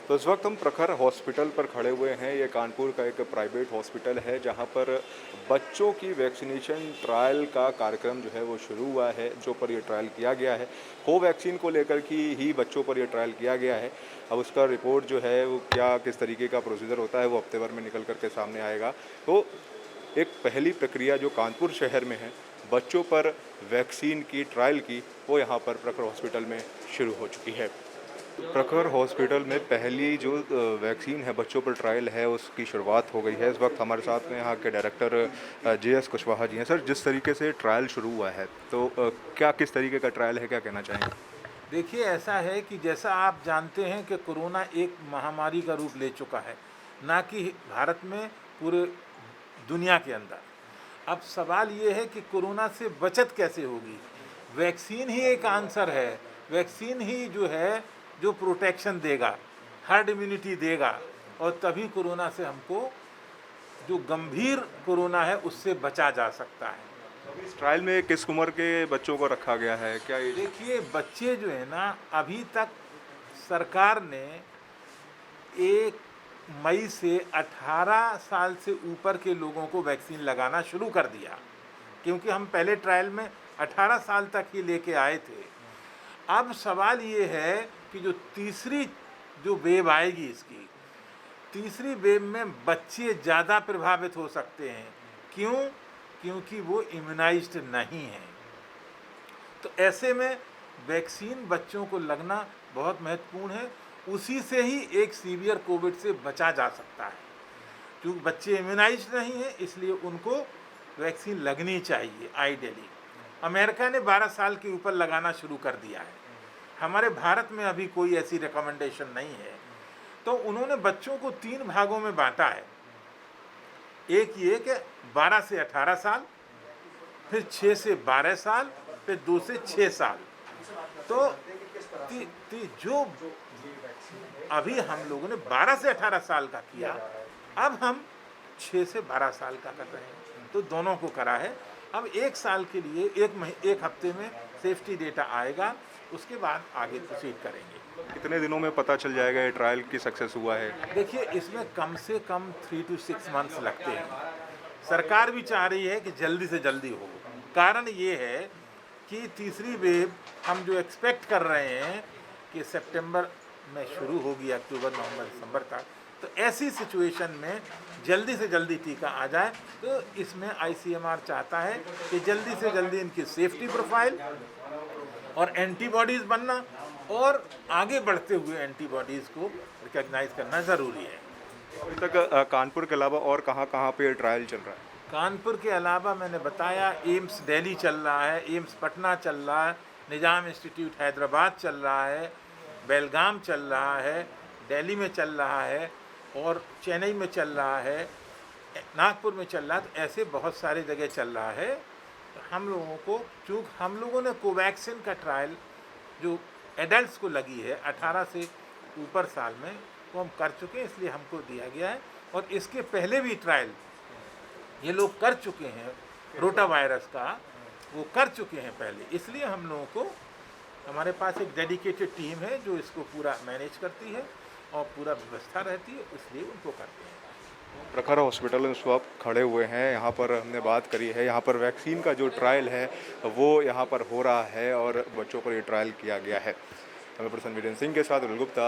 तो इस वक्त हम प्रखर हॉस्पिटल पर खड़े हुए हैं। ये कानपुर का एक प्राइवेट हॉस्पिटल है जहाँ पर बच्चों की वैक्सीनेशन ट्रायल का कार्यक्रम जो है वो शुरू हुआ है। बच्चों पर ये ट्रायल किया गया है, कोवैक्सीन को लेकर की ही बच्चों पर ये ट्रायल किया गया है। अब उसका रिपोर्ट जो है वो क्या किस तरीके का प्रोसीजर होता है वो हफ्ते भर में निकल करके सामने आएगा। तो एक पहली प्रक्रिया जो कानपुर शहर में है बच्चों पर वैक्सीन की ट्रायल की, वो यहाँ पर प्रखर हॉस्पिटल में शुरू हो चुकी है। प्रखर हॉस्पिटल में पहली जो वैक्सीन है बच्चों पर ट्रायल है उसकी शुरुआत हो गई है। इस वक्त हमारे साथ में यहाँ के डायरेक्टर JS कुशवाहा जी हैं। सर, जिस तरीके से ट्रायल शुरू हुआ है तो क्या किस तरीके का ट्रायल है, क्या कहना चाहेंगे? देखिए, ऐसा है कि जैसा आप जानते हैं कि कोरोना एक महामारी का रूप ले चुका है, ना कि भारत में, पूरे दुनिया के अंदर। अब सवाल ये है कि कोरोना से बचत कैसे होगी। वैक्सीन ही एक आंसर है। वैक्सीन ही जो है जो प्रोटेक्शन देगा, हर्ड इम्यूनिटी देगा, और तभी कोरोना से हमको, जो गंभीर कोरोना है, उससे बचा जा सकता है। इस ट्रायल में किस उम्र के बच्चों को रखा गया है, क्या ये? देखिए, बच्चे जो है ना, अभी तक सरकार ने 1 मई से 18 साल से ऊपर के लोगों को वैक्सीन लगाना शुरू कर दिया, क्योंकि हम पहले ट्रायल में 18 साल तक ही लेके आए थे। अब सवाल ये है कि जो तीसरी जो वेव आएगी, इसकी तीसरी वेव में बच्चे ज़्यादा प्रभावित हो सकते हैं। क्यों? क्योंकि वो इम्यूनाइज्ड नहीं हैं। तो ऐसे में वैक्सीन बच्चों को लगना बहुत महत्वपूर्ण है। उसी से ही एक सीवियर कोविड से बचा जा सकता है। क्योंकि बच्चे इम्यूनाइज्ड नहीं हैं, इसलिए उनको वैक्सीन लगनी चाहिए आइडियली। अमेरिका ने 12 साल के ऊपर लगाना शुरू कर दिया है। हमारे भारत में अभी कोई ऐसी रिकमेंडेशन नहीं है। तो उन्होंने बच्चों को 3 भागों में बांटा है। एक ये कि 12 से 18 साल, फिर 6 से 12 साल, फिर 2 से 6 साल। तो जो अभी हम लोगों ने 12 से 18 साल का किया, अब हम 6 से 12 साल का कर रहे हैं। तो दोनों को करा है। अब 1 साल के लिए 1 हफ्ते में सेफ्टी डेटा आएगा, उसके बाद आगे प्रोसीड करेंगे। कितने दिनों में पता चल जाएगा ये ट्रायल की सक्सेस हुआ है? देखिए, इसमें कम से कम 3 to 6 मंथ्स लगते हैं। सरकार भी चाह रही है कि जल्दी से जल्दी हो। कारण ये है कि तीसरी वेव हम जो एक्सपेक्ट कर रहे हैं कि सितंबर में शुरू होगी, अक्टूबर, नवंबर, दिसंबर तक। तो ऐसी सिचुएशन में जल्दी से जल्दी टीका आ जाए, तो इसमें ICMR चाहता है कि जल्दी से जल्दी इनकी सेफ्टी प्रोफाइल और एंटीबॉडीज़ बनना, और आगे बढ़ते हुए एंटीबॉडीज़ को रिकॉग्नाइज करना ज़रूरी है। अभी तक कानपुर के अलावा और कहाँ पे ट्रायल चल रहा है? कानपुर के अलावा मैंने बताया, एम्स दिल्ली चल रहा है, एम्स पटना चल रहा है, निजाम इंस्टीट्यूट हैदराबाद चल रहा है, बेलगाम चल रहा है, दिल्ली में चल रहा है, और चेन्नई में चल रहा है, नागपुर में चल रहा है। तो ऐसे बहुत सारे जगह चल रहा है। तो हम लोगों को, चूँकि हम लोगों ने कोवैक्सीन का ट्रायल जो एडल्ट्स को लगी है 18 से ऊपर साल में, वो हम कर चुके हैं, इसलिए हमको दिया गया है। और इसके पहले भी ट्रायल ये लोग कर चुके हैं, रोटा वायरस का वो कर चुके हैं पहले, इसलिए हम लोगों को, हमारे पास एक डेडिकेटेड टीम है जो इसको पूरा मैनेज करती है और पूरा व्यवस्था रहती है, इसलिए उनको करते हैं। प्रखर हॉस्पिटल में इस वक्त खड़े हुए हैं। यहाँ पर हमने बात करी है, यहाँ पर वैक्सीन का जो ट्रायल है वो यहाँ पर हो रहा है और बच्चों पर ये ट्रायल किया गया है। कैमरा पर्सन वीरेंद्र सिंह के साथ रुल गुप्ता।